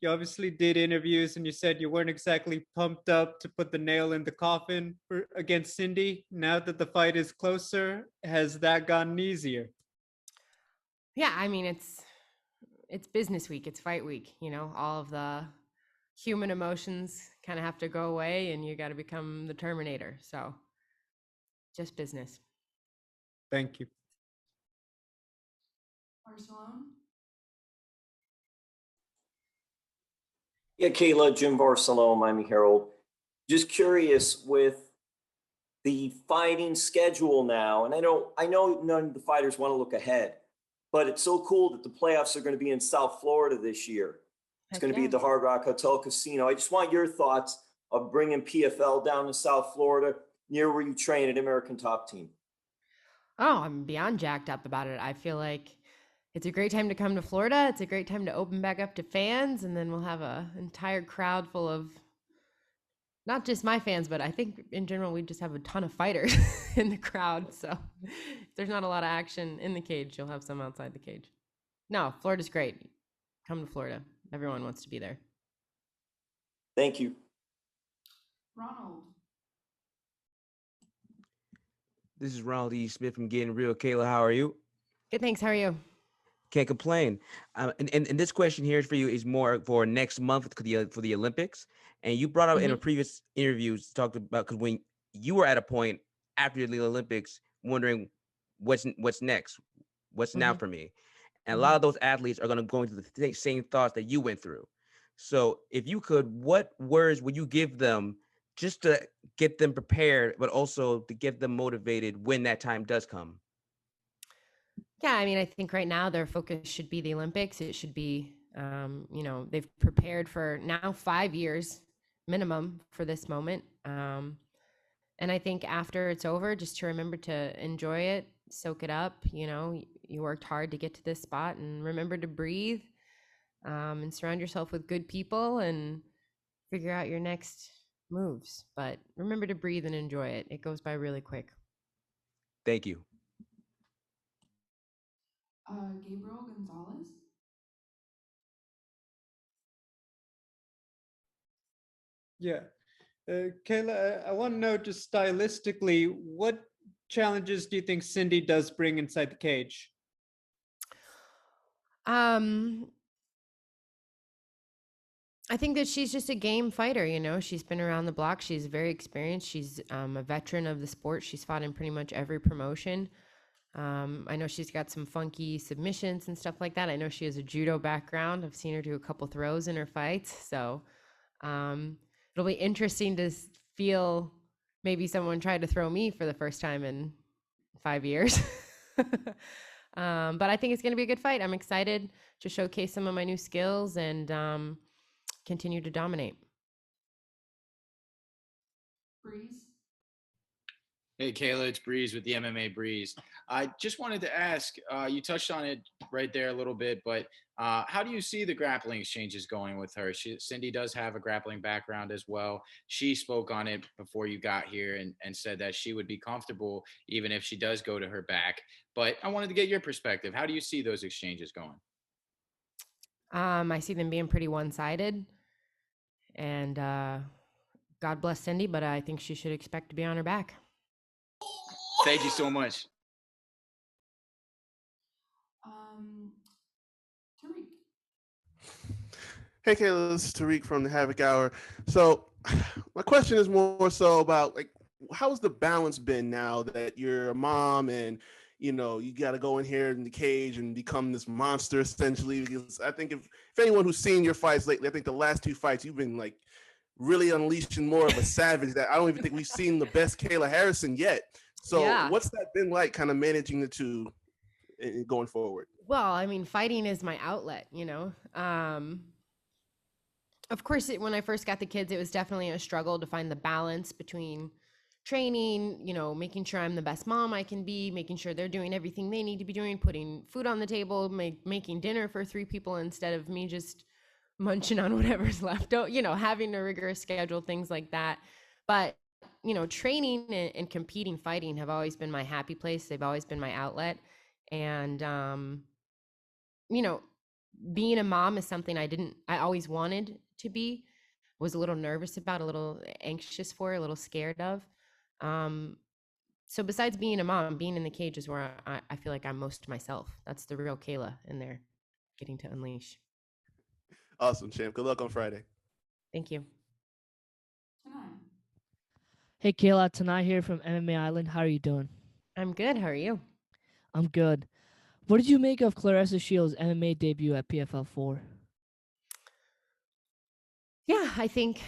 You obviously did interviews and you said you weren't exactly pumped up to put the nail in the coffin against Cindy. Now that the fight is closer, has that gotten easier? Yeah, I mean it's business week, it's fight week, all of the human emotions kind of have to go away and you got to become the Terminator. So, just business. Thank you. Barcelona. Yeah, Kayla, Jim Barcelona, Miami Herald. Just curious with the fighting schedule now, and I know none of the fighters want to look ahead, but it's so cool that the playoffs are going to be in South Florida this year. It's Heck going to be yeah. at the Hard Rock Hotel Casino. I just want your thoughts of bringing PFL down to South Florida, near where you train at American Top Team. Oh, I'm beyond jacked up about it. I feel like it's a great time to come to Florida. It's a great time to open back up to fans, and then we'll have an entire crowd full of not just my fans, but I think in general we just have a ton of fighters in the crowd. So if there's not a lot of action in the cage, you'll have some outside the cage. No, Florida's great. Come to Florida. Everyone wants to be there. Thank you. Ronald. This is Ronald E. Smith from Getting Real. Kayla, how are you? Good, thanks. How are you? Can't complain. And this question here for you is more for next month for the Olympics. And you brought up in a previous interviews talked about because when you were at a point after the Olympics wondering what's next, what's now for me, and a lot of those athletes are going to go into the same thoughts that you went through. So if you could, what words would you give them just to get them prepared, but also to get them motivated when that time does come? Yeah, I mean, I think right now their focus should be the Olympics. It should be, they've prepared for now 5 years minimum for this moment. And I think after it's over, just to remember to enjoy it, soak it up. You worked hard to get to this spot, and remember to breathe, and surround yourself with good people and figure out your next moves. But remember to breathe and enjoy it. It goes by really quick. Thank you. Gabriel Gonzalez. Yeah. Kayla, I want to know just stylistically, what challenges do you think Cindy does bring inside the cage? I think that she's just a game fighter. She's been around the block. She's very experienced. She's a veteran of the sport. She's fought in pretty much every promotion. I know she's got some funky submissions and stuff like that. I know she has a judo background. I've seen her do a couple throws in her fights. So it'll be interesting to feel maybe someone tried to throw me for the first time in 5 years. But I think it's going to be a good fight. I'm excited to showcase some of my new skills and continue to dominate. Breeze. Hey, Kayla, it's Breeze with the MMA Breeze. I just wanted to ask, you touched on it right there a little bit, but how do you see the grappling exchanges going with her? Cindy does have a grappling background as well. She spoke on it before you got here and said that she would be comfortable even if she does go to her back. But I wanted to get your perspective. How do you see those exchanges going? I see them being pretty one-sided. And God bless Cindy, but I think she should expect to be on her back. Thank you so much. Tariq. Hey, Kayla, this is Tariq from the Havoc Hour. So, my question is more so about how's the balance been now that you're a mom and you got to go in here in the cage and become this monster essentially? Because I think if anyone who's seen your fights lately, I think the last two fights you've been really unleashing more of a savage that I don't even think we've seen the best Kayla Harrison yet. So what's that been like, kind of managing the two and going forward? Well, I mean, fighting is my outlet, Of course, when I first got the kids, it was definitely a struggle to find the balance between training, making sure I'm the best mom I can be, making sure they're doing everything they need to be doing, putting food on the table, making dinner for 3 people instead of me just munching on whatever's left, having a rigorous schedule, things like that. But training and competing, fighting have always been my happy place. They've always been my outlet. And, being a mom is something I always wanted to be, was a little nervous about, a little anxious for, a little scared of. So besides being a mom, being in the cage is where I feel like I'm most myself. That's the real Kayla in there, getting to unleash. Awesome, champ. Good luck on Friday. Thank you. Tonight. Hey Kayla, Tanai here from MMA Island. How are you doing? I'm good. How are you? I'm good. What did you make of Clarissa Shields' MMA debut at PFL 4? Yeah, I think,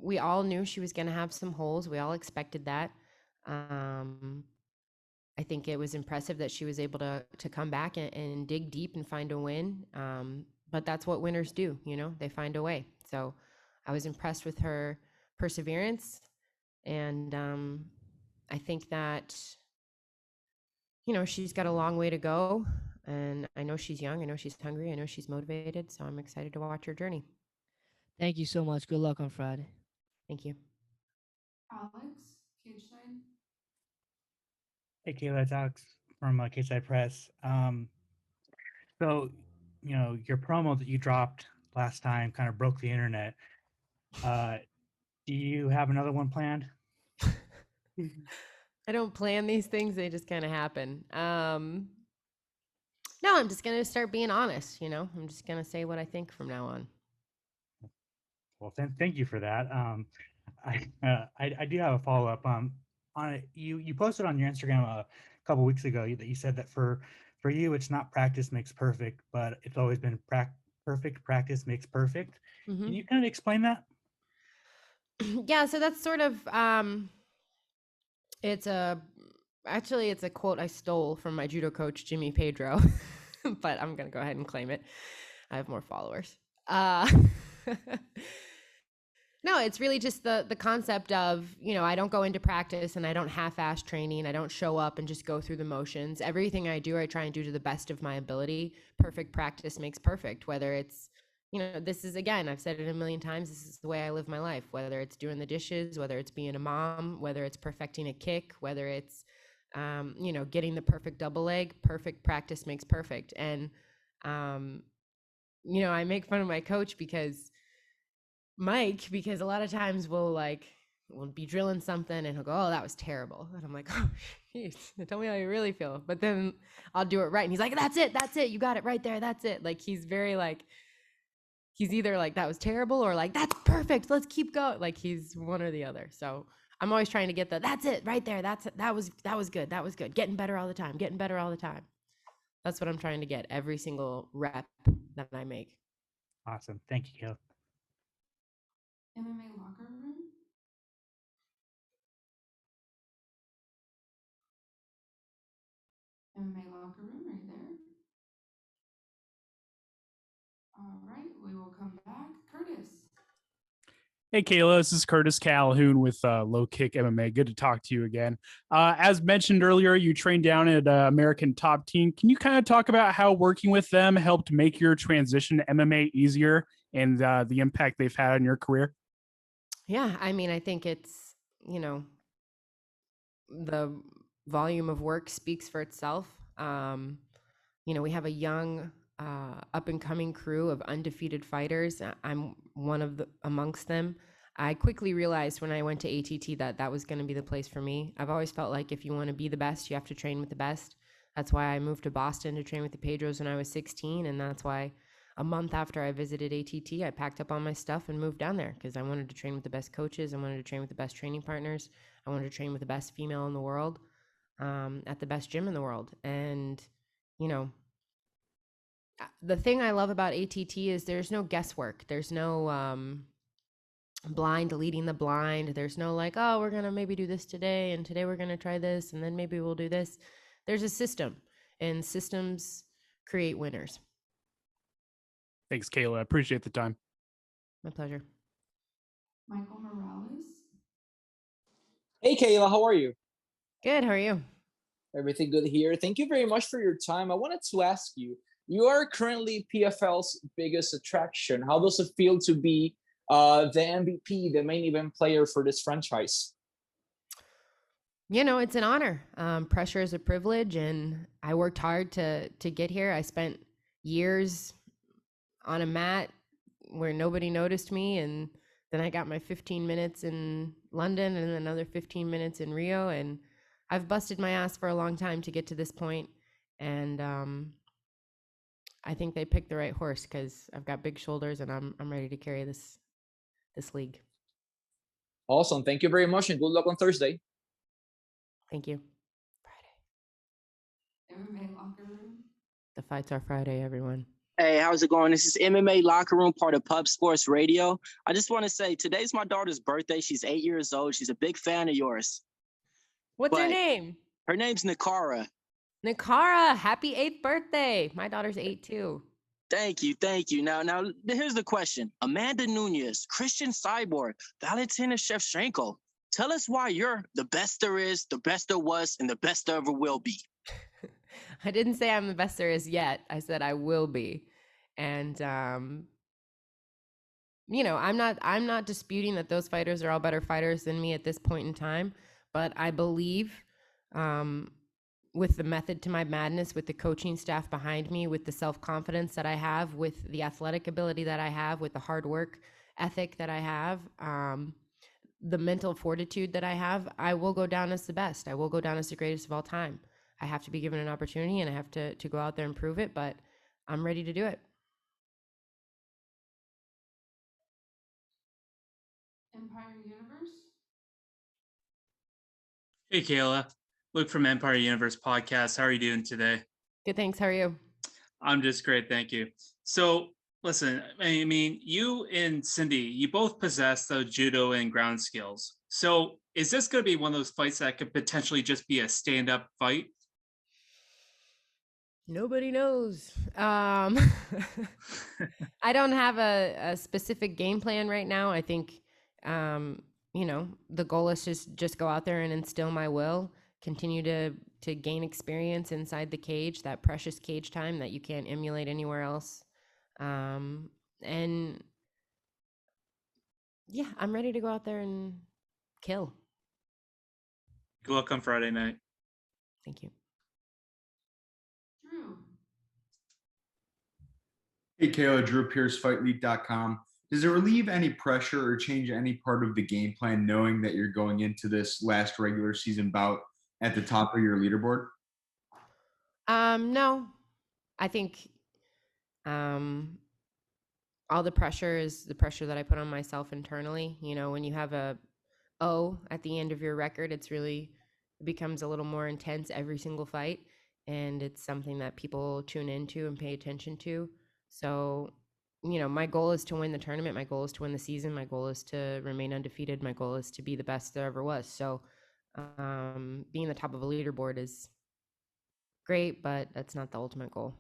we all knew she was going to have some holes. We all expected that. I think it was impressive that she was able to come back and dig deep and find a win. But that's what winners do, they find a way. So I was impressed with her perseverance. And I think that, she's got a long way to go. And I know she's young. I know she's hungry. I know she's motivated. So I'm excited to watch her journey. Thank you so much. Good luck on Friday. Thank you. Alex, cage side. Hey, Kayla, it's Alex from Case Side Press. So, your promo that you dropped last time kind of broke the internet. Do you have another one planned? I don't plan these things. They just kind of happen. No, I'm just going to start being honest. I'm just going to say what I think from now on. Well, thank you for that. I do have a follow up. You posted on your Instagram a couple weeks ago that you said that for you it's not practice makes perfect, but it's always been perfect practice makes perfect. Mm-hmm. Can you kind of explain that? Yeah, so that's sort of it's a quote I stole from my judo coach Jimmy Pedro, but I'm gonna go ahead and claim it. I have more followers. No, it's really just the concept of, I don't go into practice and I don't half-ass training. I don't show up and just go through the motions. Everything I do, I try and do to the best of my ability. Perfect practice makes perfect, whether it's, this is, again, I've said it a million times, this is the way I live my life, whether it's doing the dishes, whether it's being a mom, whether it's perfecting a kick, whether it's, getting the perfect double leg. Perfect practice makes perfect. And, I make fun of my coach because a lot of times we'll be drilling something and he'll go, "Oh, that was terrible." And I'm like, "Oh, geez, tell me how you really feel." But then I'll do it right. And he's like, that's it. You got it right there. That's it. He's very he's either that was terrible or that's perfect. Let's keep going. He's one or the other. So I'm always trying to get that's it right there. That was good. That was good. Getting better all the time. That's what I'm trying to get every single rep that I make. Awesome. Thank you, Kayla. MMA locker room. MMA locker room, are you there? All right, we will come back. Curtis. Hey, Kayla, this is Curtis Calhoun with Low Kick MMA. Good to talk to you again. As mentioned earlier, you trained down at American Top Team. Can you kind of talk about how working with them helped make your transition to MMA easier and the impact they've had on your career? Yeah, I mean, I think it's, the volume of work speaks for itself. We have a young, up and coming crew of undefeated fighters. I'm one of amongst them. I quickly realized when I went to ATT that was going to be the place for me. I've always felt like if you want to be the best, you have to train with the best. That's why I moved to Boston to train with the Pedros when I was 16. And that's why a month after I visited ATT, I packed up all my stuff and moved down there because I wanted to train with the best coaches. I wanted to train with the best training partners. I wanted to train with the best female in the world, at the best gym in the world. And, the thing I love about ATT is there's no guesswork. There's no blind leading the blind. There's no oh, we're going to maybe do this today, and today we're going to try this, and then maybe we'll do this. There's a system, and systems create winners. Thanks, Kayla. I appreciate the time. My pleasure. Michael Morales. Hey, Kayla, how are you? Good. How are you? Everything good here. Thank you very much for your time. I wanted to ask you, you are currently PFL's biggest attraction. How does it feel to be the MVP, the main event player for this franchise? You know, it's an honor. Pressure is a privilege, and I worked hard to get here. I spent years on a mat where nobody noticed me, and then I got my 15 minutes in London and another 15 minutes in Rio, and I've busted my ass for a long time to get to this point. And I think they picked the right horse because I've got big shoulders, and I'm ready to carry this league. Awesome. Thank you very much, and good luck on Thursday. Thank you. MMA locker room. The fights are Friday, everyone. Hey, how's it going? This is MMA Locker Room, part of Pub Sports Radio. I just want to say today's my daughter's birthday. She's 8 years old. She's a big fan of yours. What's her But name? Her name's Nikara. Nikara, happy 8th birthday. My daughter's 8 too. Thank you. Now, here's the question. Amanda Nunes, Christian Cyborg, Valentina Shevchenko. Tell us why you're the best there is, the best there was, and the best there ever will be. I didn't say I'm the best there is yet. I said I will be. And you know, I'm not disputing that those fighters are all better fighters than me at this point in time, but I believe with the method to my madness, with the coaching staff behind me, with the self-confidence that I have, with the athletic ability that I have, with the hard work ethic that I have, the mental fortitude that I have, I will go down as the best. I will go down as the greatest of all time. I have to be given an opportunity, and I have to go out there and prove it, but I'm ready to do it. Empire Universe. Hey, Kayla. Luke from Empire Universe Podcast. How are you doing today? Good, thanks. How are you? I'm just great. Thank you. So, listen, I mean, you and Cindy, you both possess those judo and ground skills. So, is this going to be one of those fights that could potentially just be a stand-up fight? Nobody knows. I don't have a specific game plan right now. I think, you know, the goal is just go out there and instill my will, continue to gain experience inside the cage, that precious cage time that you can't emulate anywhere else. And yeah, I'm ready to go out there and kill. Good luck on Friday night. Thank you. Drew. Hey, Kayla, Drew Pierce, FightLeague.com. Does it relieve any pressure or change any part of the game plan knowing that you're going into this last regular season bout at the top of your leaderboard? No, I think all the pressure is the pressure that I put on myself internally. You know, when you have a O at the end of your record, it becomes a little more intense every single fight. And it's something that people tune into and pay attention to. So, you know, my goal is to win the tournament. My goal is to win the season. My goal is to remain undefeated. My goal is to be the best there ever was. So being the top of a leaderboard is great, but that's not the ultimate goal.